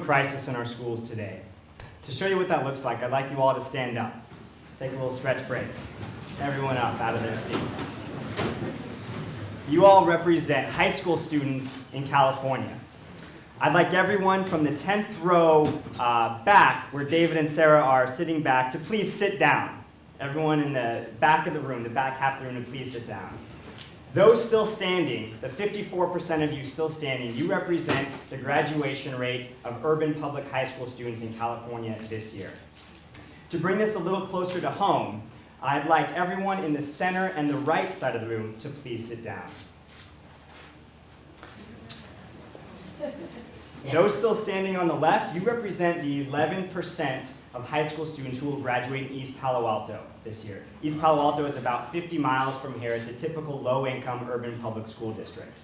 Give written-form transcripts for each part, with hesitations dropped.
crisis in our schools today. To show you what that looks like, I'd like you all to stand up. Take a little stretch break. Everyone up out of their seats. You all represent high school students in California. I'd like everyone from the 10th row back, where David and Sarah are sitting back, to please sit down. Everyone in the back of the room, the back half of the room, to please sit down. Those still standing, the 54% of you still standing, you represent the graduation rate of urban public high school students in California this year. To bring this a little closer to home, I'd like everyone in the center and the right side of the room to please sit down. Those still standing on the left, you represent the 11% of high school students who will graduate in East Palo Alto this year. East Palo Alto is about 50 miles from here. It's a typical low-income urban public school district.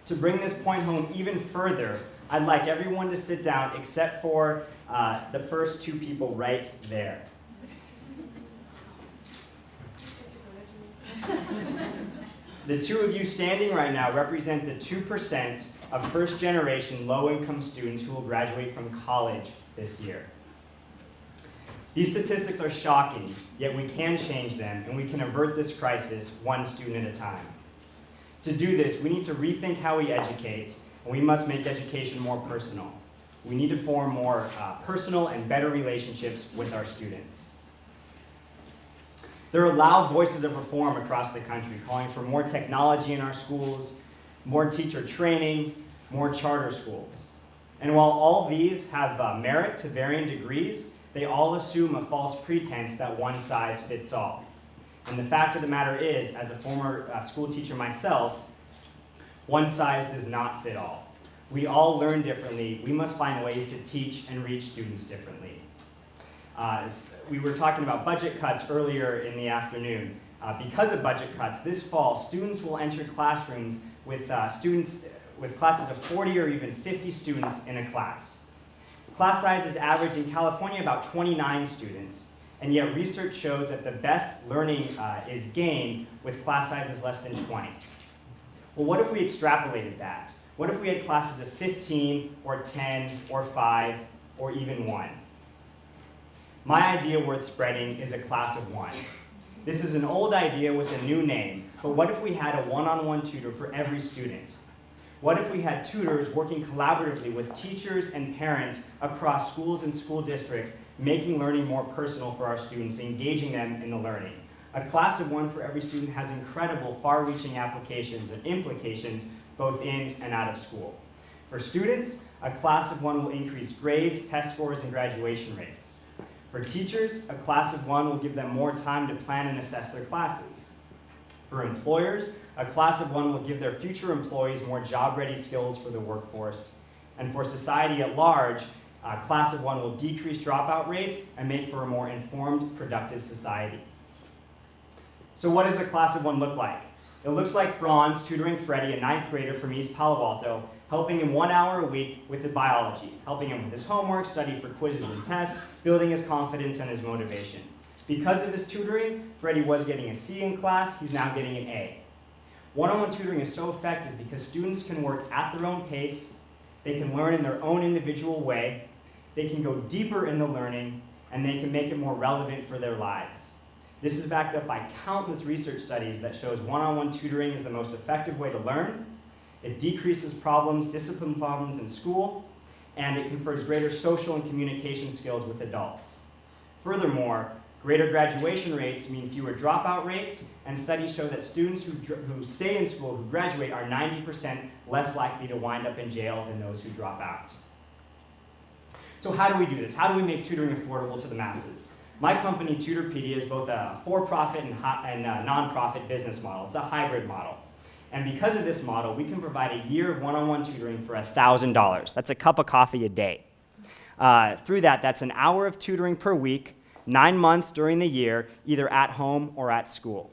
To bring this point home even further, I'd like everyone to sit down except for the first two people right there. The two of you standing right now represent the 2% of first-generation low-income students who will graduate from college this year. These statistics are shocking, yet we can change them, and we can avert this crisis one student at a time. To do this, we need to rethink how we educate, and we must make education more personal. We need to form more personal and better relationships with our students. There are loud voices of reform across the country calling for more technology in our schools, more teacher training, more charter schools. And while all these have merit to varying degrees, they all assume a false pretense that one size fits all. And the fact of the matter is, as a former school teacher myself, one size does not fit all. We all learn differently. We must find ways to teach and reach students differently. We were talking about budget cuts earlier in the afternoon. Because of budget cuts, this fall, students will enter classrooms with classes of 40 or even 50 students in a class. Class sizes average in California about 29 students, and yet research shows that the best learning is gained with class sizes less than 20. Well, what if we extrapolated that? What if we had classes of 15 or 10 or 5 or even 1? My idea worth spreading is a class of 1. This is an old idea with a new name, but what if we had a one-on-one tutor for every student? What if we had tutors working collaboratively with teachers and parents across schools and school districts, making learning more personal for our students, engaging them in the learning? A class of 1 for every student has incredible, far-reaching applications and implications both in and out of school. For students, a class of 1 will increase grades, test scores, and graduation rates. For teachers, a class of 1 will give them more time to plan and assess their classes. For employers, a class of 1 will give their future employees more job-ready skills for the workforce. And for society at large, a class of 1 will decrease dropout rates and make for a more informed, productive society. So what does a class of 1 look like? It looks like Franz tutoring Freddie, a 9th grader from East Palo Alto, helping him 1 hour a week with the biology, helping him with his homework, study for quizzes and tests, building his confidence and his motivation. Because of his tutoring, Freddie was getting a C in class, he's now getting an A. One-on-one tutoring is so effective because students can work at their own pace, they can learn in their own individual way, they can go deeper in the learning, and they can make it more relevant for their lives. This is backed up by countless research studies that shows one-on-one tutoring is the most effective way to learn. It decreases discipline problems in school, and it confers greater social and communication skills with adults. Furthermore, greater graduation rates mean fewer dropout rates, and studies show that students who stay in school, who graduate, are 90% less likely to wind up in jail than those who drop out. So how do we do this? How do we make tutoring affordable to the masses? My company, Tutorpedia, is both a for-profit and a non-profit business model. It's a hybrid model. And because of this model, we can provide a year of one-on-one tutoring for $1,000. That's a cup of coffee a day. Through that, that's an hour of tutoring per week, 9 months during the year, either at home or at school.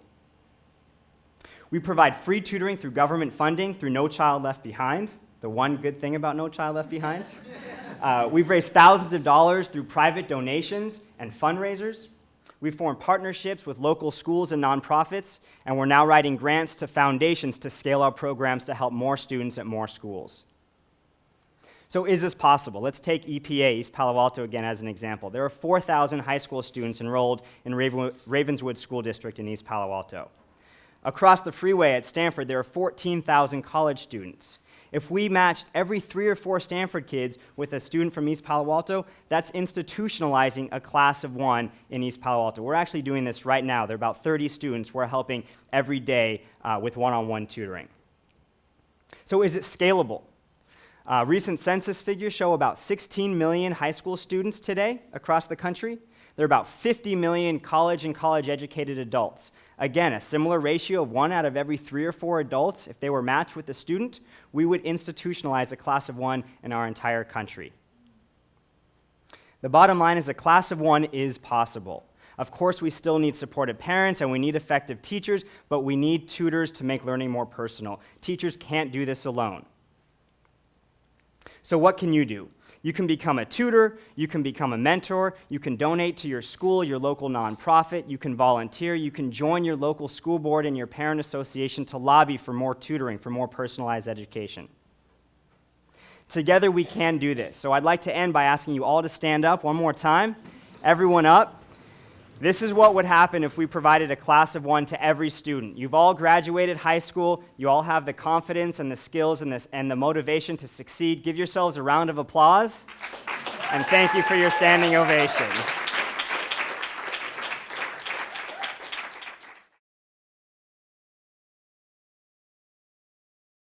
We provide free tutoring through government funding through No Child Left Behind, the one good thing about No Child Left Behind. We've raised thousands of dollars through private donations and fundraisers. We've formed partnerships with local schools and nonprofits, and we're now writing grants to foundations to scale our programs to help more students at more schools. So is this possible? Let's take EPA, East Palo Alto, again as an example. There are 4,000 high school students enrolled in Ravenswood School District in East Palo Alto. Across the freeway at Stanford, there are 14,000 college students. If we matched every 3 or 4 Stanford kids with a student from East Palo Alto, that's institutionalizing a class of 1 in East Palo Alto. We're actually doing this right now. There are about 30 students we're helping every day with one-on-one tutoring. So is it scalable? Recent census figures show about 16 million high school students today across the country. There are about 50 million college and college-educated adults. Again, a similar ratio of 1 out of every 3 or 4 adults, if they were matched with a student, we would institutionalize a class of 1 in our entire country. The bottom line is a class of 1 is possible. Of course, we still need supportive parents and we need effective teachers, but we need tutors to make learning more personal. Teachers can't do this alone. So what can you do? You can become a tutor, you can become a mentor, you can donate to your school, your local nonprofit, you can volunteer, you can join your local school board and your parent association to lobby for more tutoring, for more personalized education. Together we can do this. So I'd like to end by asking you all to stand up one more time. Everyone up. This is what would happen if we provided a class of 1 to every student. You've all graduated high school. You all have the confidence and the skills and the motivation to succeed. Give yourselves a round of applause, and thank you for your standing ovation.